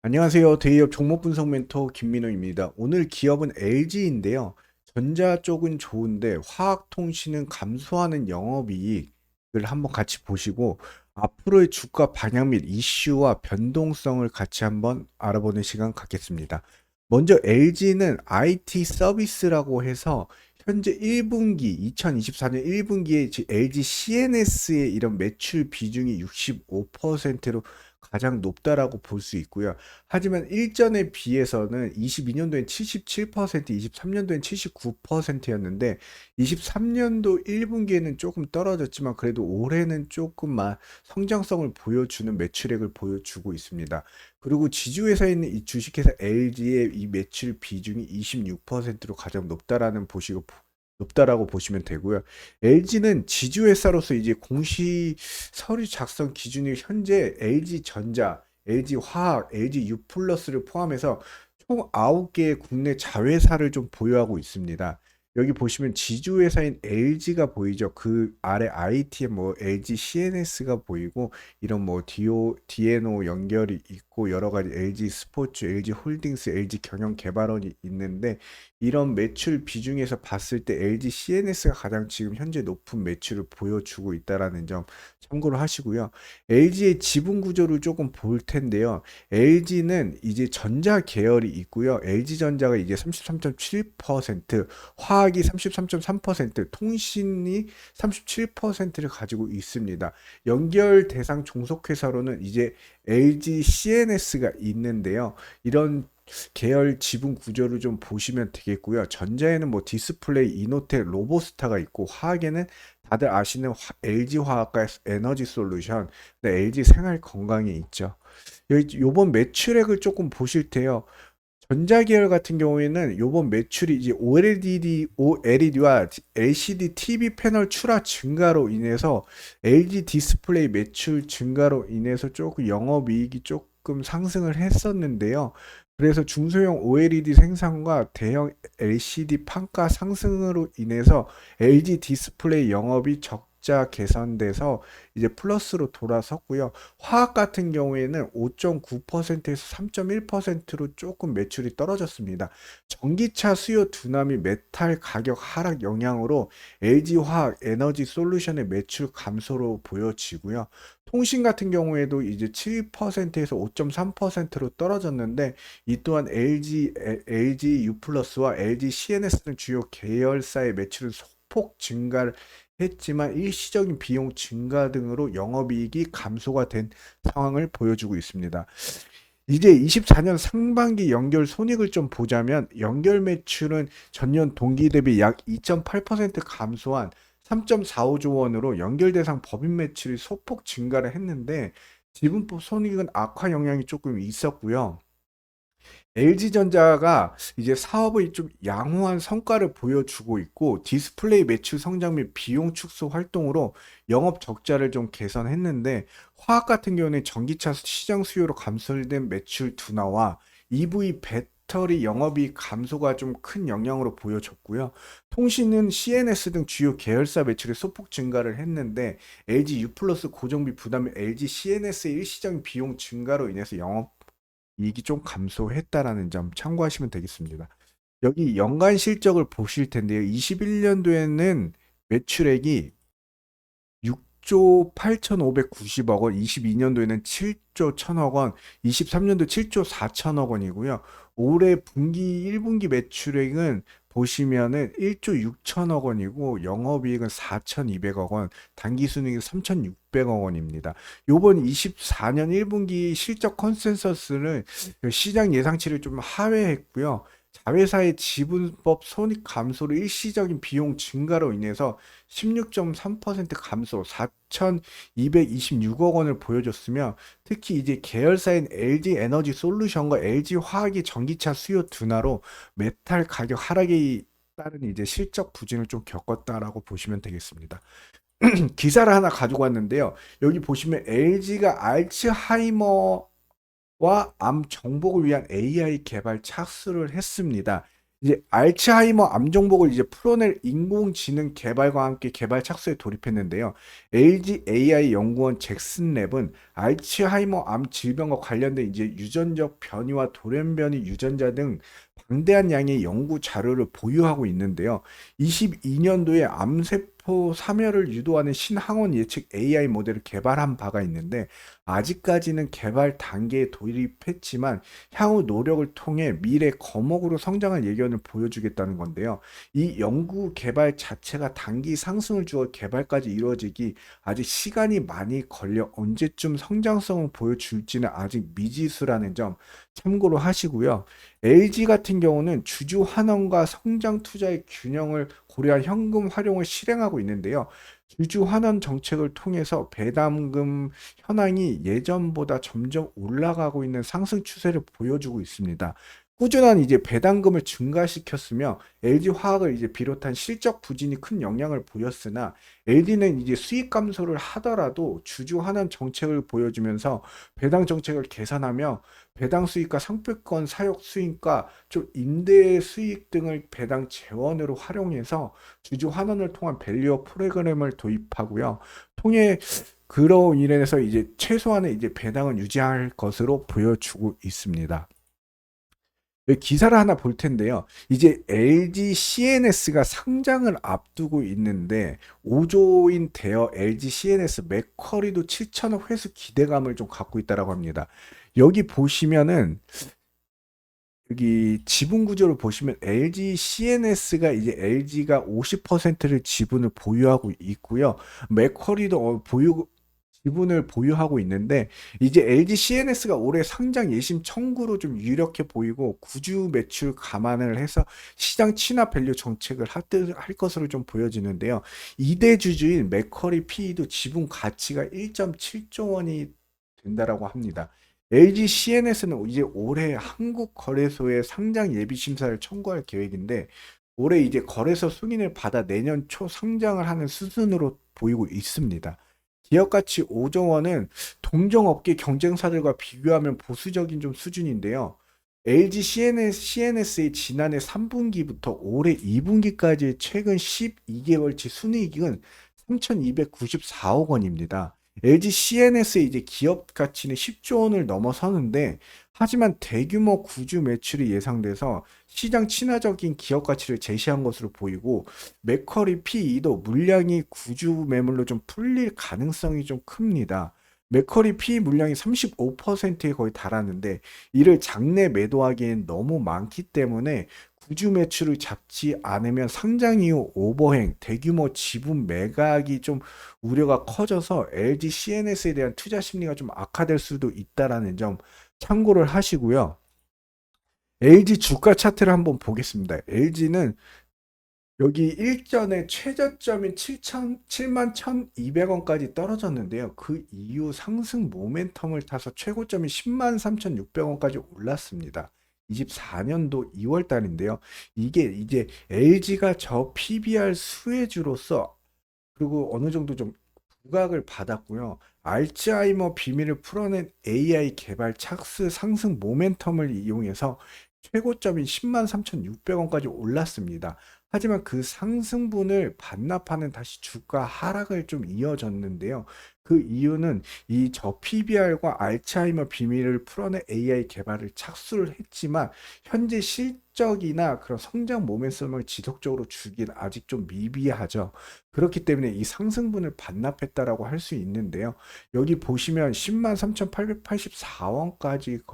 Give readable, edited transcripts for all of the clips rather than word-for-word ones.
안녕하세요. 대기업 종목 분석 멘토 김민호입니다. 오늘 기업은 LG인데요. 전자 쪽은 좋은데 화학통신은 감소하는 영업이익을 한번 같이 보시고 앞으로의 주가 방향 및 이슈와 변동성을 같이 한번 알아보는 시간 갖겠습니다. 먼저 LG는 IT 서비스라고 해서 현재 1분기, 2024년 1분기에 LG CNS의 이런 매출 비중이 65%로 가장 높다라고 볼 수 있고요. 하지만 일전에 비해서는 22년도엔 77%, 23년도엔 79%였는데 23년도 1분기에는 조금 떨어졌지만 그래도 올해는 조금만 성장성을 보여주는 매출액을 보여주고 있습니다. 그리고 지주회사에 있는 이 주식회사 LG의 이 매출 비중이 26%로 가장 높다라고 보시면 되고요. LG는 지주회사로서 이제 공시 서류 작성 기준이 현재 LG전자, LG화학, LG유플러스를 포함해서 총 9개의 국내 자회사를 좀 보유하고 있습니다. 여기 보시면 지주회사인 LG가 보이죠. 그 아래 IT에 뭐 LG CNS가 보이고 이런 뭐 디에노 연결이 있고 여러 가지 LG 스포츠, LG 홀딩스, LG 경영개발원이 있는데 이런 매출 비중에서 봤을 때 LG CNS가 가장 지금 현재 높은 매출을 보여주고 있다라는 점 참고를 하시고요. LG의 지분 구조를 조금 볼 텐데요. LG는 이제 전자 계열이 있고요. LG전자가 이제 33.7%, 화학이 33.3%, 통신이 37%를 가지고 있습니다. 연결 대상 종속회사로는 이제 LG CNS가 있는데요. 이런 계열 지분 구조를 좀 보시면 되겠고요. 전자에는 뭐 디스플레이, 이노텍, 로보스타가 있고 화학에는 다들 아시는 LG화학과 에너지 솔루션, LG 생활 건강이 있죠. 요번 매출액을 조금 보실 때요. 전자계열 같은 경우에는 요번 매출이 이제 OLED와 LCD TV 패널 출하 증가로 인해서 LG 디스플레이 매출 증가로 인해서 조금 영업이익이 조금 상승을 했었는데요. 그래서 중소형 OLED 생산과 대형 LCD 판가 상승으로 인해서 LG 디스플레이 영업이 적자 개선돼서 이제 플러스로 돌아섰고요. 화학 같은 경우에는 5.9%에서 3.1%로 조금 매출이 떨어졌습니다. 전기차 수요 둔화 및 메탈 가격 하락 영향으로 LG화학 에너지 솔루션의 매출 감소로 보여지고요. 통신 같은 경우에도 이제 7%에서 5.3%로 떨어졌는데 이 또한 LG U+와 LG CNS 는 주요 계열사의 매출은 소폭 증가를 했지만 일시적인 비용 증가 등으로 영업이익이 감소가 된 상황을 보여주고 있습니다. 이제 24년 상반기 연결 손익을 좀 보자면 연결 매출은 전년 동기 대비 약 2.8% 감소한 3.45조 원으로 연결 대상 법인 매출이 소폭 증가를 했는데 지분법 손익은 악화 영향이 조금 있었고요. LG전자가 이제 사업의 좀 양호한 성과를 보여주고 있고 디스플레이 매출 성장 및 비용 축소 활동으로 영업 적자를 좀 개선했는데 화학 같은 경우는 전기차 시장 수요로 감소된 매출 둔화와 EV 배터리 영업이익 감소가 좀 큰 영향으로 보여졌고요. 통신은 CNS 등 주요 계열사 매출이 소폭 증가를 했는데 LG U+ 고정비 부담 및 LG CNS의 일시적인 비용 증가로 인해서 영업 이익이 좀 감소했다라는 점 참고하시면 되겠습니다. 여기 연간 실적을 보실 텐데요. 21년도에는 매출액이 6조 8,590억 원, 22년도에는 7조 1,000억 원, 23년도 7조 4천억 원이고요. 올해 분기 1분기 매출액은 보시면은 1조 6천억 원이고 영업이익은 4,200억 원, 당기순이익은 3,600억 원입니다. 요번 24년 1분기 실적 컨센서스는 시장 예상치를 좀 하회했고요. 자회사의 지분법 손익 감소로 일시적인 비용 증가로 인해서 16.3% 감소 4,226억 원을 보여줬으며 특히 이제 계열사인 LG 에너지 솔루션과 LG 화학이 전기차 수요 둔화로 메탈 가격 하락에 따른 이제 실적 부진을 좀 겪었다라고 보시면 되겠습니다. 기사를 하나 가지고 왔는데요. 여기 보시면 LG가 알츠하이머와 암 정복을 위한 AI 개발 착수를 했습니다. 이제 알츠하이머 암 정복을 이제 풀어낼 인공지능 개발과 함께 개발 착수에 돌입했는데요. LG AI 연구원 잭슨 랩은 알츠하이머 암 질병과 관련된 이제 유전적 변이와 돌연변이 유전자 등 방대한 양의 연구 자료를 보유하고 있는데요. 22년도에 암세포 사멸을 유도하는 신항원 예측 AI 모델을 개발한 바가 있는데 아직까지는 개발 단계에 돌입했지만 향후 노력을 통해 미래 거목으로 성장할 예견을 보여주겠다는 건데요. 이 연구 개발 자체가 단기 상승을 주어 개발까지 이루어지기 아직 시간이 많이 걸려 언제쯤 성장성을 보여줄지는 아직 미지수라는 점 참고로 하시고요. LG 같은 경우는 주주 환원과 성장 투자의 균형을 고려한 현금 활용을 실행하고 있는데요. 주주 환원 정책을 통해서 배당금 현황이 예전보다 점점 올라가고 있는 상승 추세를 보여주고 있습니다. 꾸준한 이제 배당금을 증가시켰으며 LG화학을 이제 비롯한 실적 부진이 큰 영향을 보였으나 LG는 이제 수익 감소를 하더라도 주주 환원 정책을 보여주면서 배당 정책을 개선하며 배당 수익과 상표권 사용 수익과 좀 임대 수익 등을 배당 재원으로 활용해서 주주 환원을 통한 밸류업 프로그램을 도입하고요. 통해 그로 인해서 이제 최소한의 이제 배당을 유지할 것으로 보여주고 있습니다. 여기 기사를 하나 볼 텐데요. 이제 LG CNS가 상장을 앞두고 있는데 5조인 대여 LG CNS 맥쿼리도 7천억 회수 기대감을 좀 갖고 있다라고 합니다. 여기 보시면은 여기 지분 구조를 보시면 LG CNS가 이제 LG가 50%를 지분을 보유하고 있고요. 맥쿼리도 지분을 보유하고 있는데 이제 LG CNS가 올해 상장 예심 청구로 좀 유력해 보이고 구주 매출 감안을 해서 시장 친화 밸류 정책을 할 것으로 좀 보여지는데요. 2대 주주인 맥쿼리 PE도 지분 가치가 1.7조 원이 된다라고 합니다. LG CNS는 이제 올해 한국거래소에 상장 예비 심사를 청구할 계획인데 올해 이제 거래소 승인을 받아 내년 초 상장을 하는 수순으로 보이고 있습니다. 기업 가치 5조 원은 동종업계 경쟁사들과 비교하면 보수적인 좀 수준인데요. LG CNS의 지난해 3분기부터 올해 2분기까지 최근 12개월치 순이익은 3,294억 원입니다. LG CNS의 이제 기업 가치는 10조 원을 넘어서는데 하지만 대규모 구주 매출이 예상돼서 시장 친화적인 기업 가치를 제시한 것으로 보이고 맥쿼리 PE도 물량이 구주 매물로 좀 풀릴 가능성이 좀 큽니다. 맥쿼리 PE 물량이 35%에 거의 달하는데 이를 장내 매도하기엔 너무 많기 때문에 구주 매출을 잡지 않으면 상장 이후 오버행, 대규모 지분 매각이 좀 우려가 커져서 LG CNS에 대한 투자 심리가 좀 악화될 수도 있다라는 점 참고를 하시고요. LG 주가 차트를 한번 보겠습니다. LG는 여기 일전에 최저점인 7만 1,200원까지 떨어졌는데요. 그 이후 상승 모멘텀을 타서 최고점이 10만 3,600원까지 올랐습니다. 24년도 2월 달인데요. 이게 이제 LG가 저 PBR 수혜주로서 그리고 어느 정도 좀 부각을 받았고요. 알츠하이머 비밀을 풀어낸 AI 개발 착수 상승 모멘텀을 이용해서 최고점인 10만 3,600원까지 올랐습니다. 하지만 그 상승분을 반납하는 다시 주가 하락을 좀 이어졌는데요. 그 이유는 이 저 PBR과 알츠하이머 비밀을 풀어낸 AI 개발을 착수를 했지만 현재 실적이나 그런 성장 모멘텀을 지속적으로 주긴 아직 좀 미비하죠. 그렇기 때문에 이 상승분을 반납했다라고 할 수 있는데요. 여기 보시면 10만 3,884원까지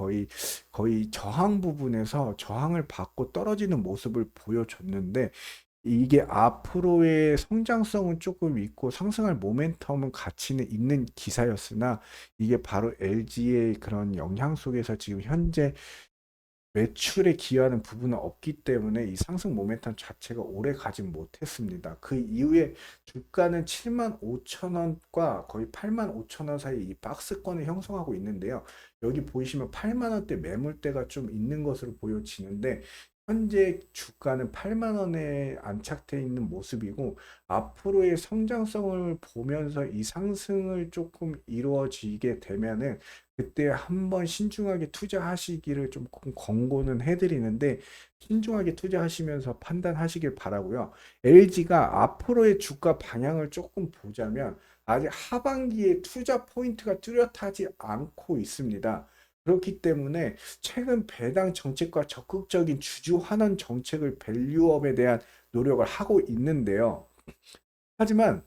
거의 저항 부분에서 저항을 받고 떨어지는 모습을 보여줬는데 이게 앞으로의 성장성은 조금 있고 상승할 모멘텀은 가치는 있는 기사였으나 이게 바로 LG의 그런 영향 속에서 지금 현재 매출에 기여하는 부분은 없기 때문에 이 상승 모멘텀 자체가 오래 가진 못했습니다. 그 이후에 주가는 7만 5천 원과 거의 8만 5천 원 사이 이 박스권을 형성하고 있는데요. 여기 보이시면 8만 원대 매물대가 좀 있는 것으로 보여지는데 현재 주가는 8만 원에 안착돼 있는 모습이고 앞으로의 성장성을 보면서 이 상승을 조금 이루어지게 되면은 그때 한번 신중하게 투자하시기를 좀 권고는 해드리는데 신중하게 투자하시면서 판단하시길 바라고요. LG가 앞으로의 주가 방향을 조금 보자면 아직 하반기에 투자 포인트가 뚜렷하지 않고 있습니다. 그렇기 때문에 최근 배당 정책과 적극적인 주주 환원 정책을 밸류업에 대한 노력을 하고 있는데요. 하지만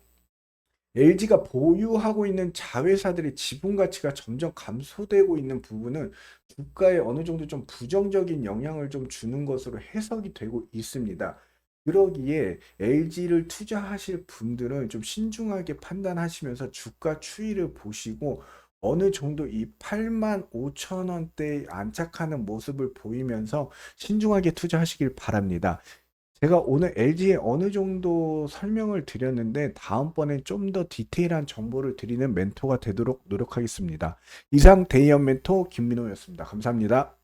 LG가 보유하고 있는 자회사들의 지분 가치가 점점 감소되고 있는 부분은 주가에 어느 정도 좀 부정적인 영향을 좀 주는 것으로 해석이 되고 있습니다. 그러기에 LG를 투자하실 분들은 좀 신중하게 판단하시면서 주가 추이를 보시고 어느 정도 이 8만 5천 원대에 안착하는 모습을 보이면서 신중하게 투자하시길 바랍니다. 제가 오늘 LG에 어느 정도 설명을 드렸는데 다음번엔 좀 더 디테일한 정보를 드리는 멘토가 되도록 노력하겠습니다. 이상 데이언 멘토 김민호였습니다. 감사합니다.